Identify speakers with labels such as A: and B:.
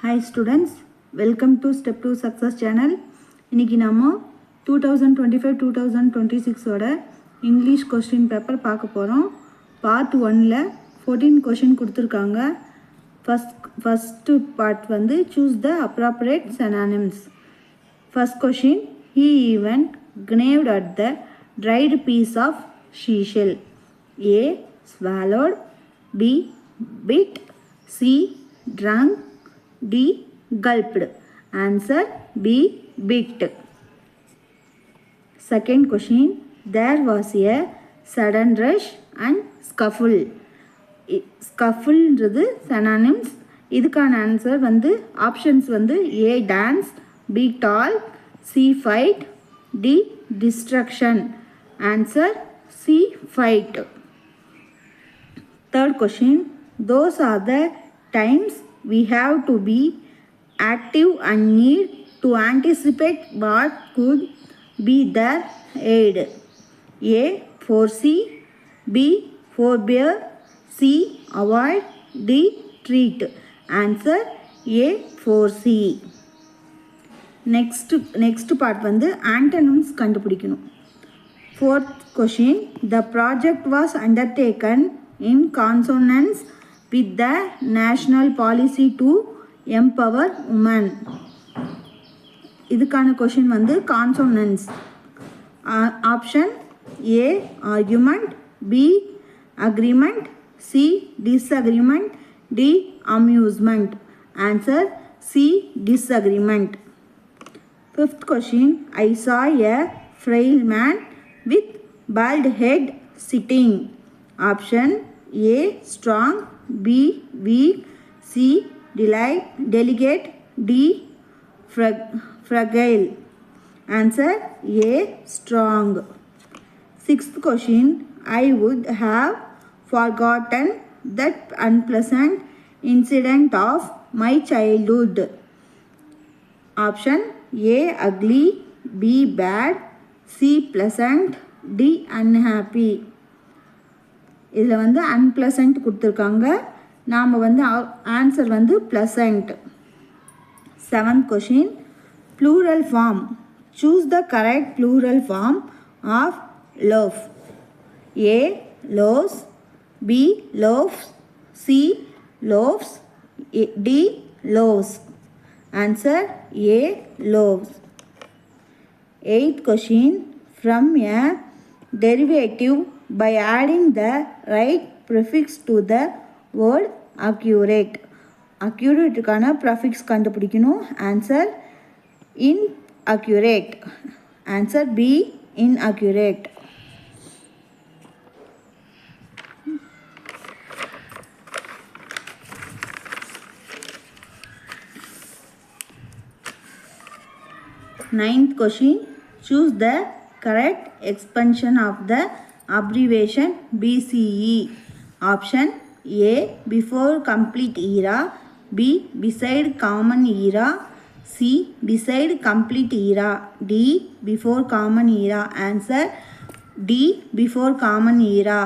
A: Hi students, welcome to Step 2 Success channel. இன்னைக்கு நாம 2025-2026 ஓட இங்கிலீஷ் கொஸ்டின் பேப்பர் பார்க்க போறோம். பார்ட் 1ல 14 கொஸ்டின் கொடுத்திருக்காங்க. ஃபர்ஸ்ட் பார்ட் வந்து choose the appropriate synonyms. First question, he even gnawed at the dried piece of seashell. A. Swallowed. B. Bit. C. Drunk. D. Gulped. Answer B. Bit. Second question, there was a sudden rush and scuffle. Scuffleன்றது synonyms. இதுக்கான answer வந்து options வந்து A. dance, B. tall, C. fight, D. destruction. Answer C. fight. Third question, those are the times we have to be active and need to anticipate what could be their aid. A. foresee, B. forbear, C. avoid, D. treat. Answer A. foresee. Next part வந்து antonyms கண்டுபிடிக்கணும். Fourth question, the project was undertaken in consonance with the national policy to empower women. இதுக்கான question வந்து consonance. Option A. argument, B. agreement, C. disagreement, D. amusement. Answer C. disagreement. Fifth question, I saw a frail man with bald head sitting. Option A. strong, B. weak, C. delicate, D. fragile. Answer A. strong. Sixth question, I would have forgotten that unpleasant incident of my childhood. Option A. ugly, B. bad, C. pleasant, D. unhappy. இதில் வந்து unpleasant கொடுத்துருக்காங்க. நாம் வந்து answer வந்து pleasant. Seventh question, plural form. Choose the correct plural form of loaf. A. loaves, B. loaves, C. loaves, D. loaves. Answer A. loaves. Eighth question, from a derivative by adding the right prefix to the word accurate. accurateக்கான prefix கண்டுபிடிக்கணும். Answer inaccurate. Answer B. inaccurate. Ninth question, choose the correct expansion of the abbreviation BCE. Option A. before complete era, B. beside common era, C. beside complete era, D. before common era. Answer D. before common era.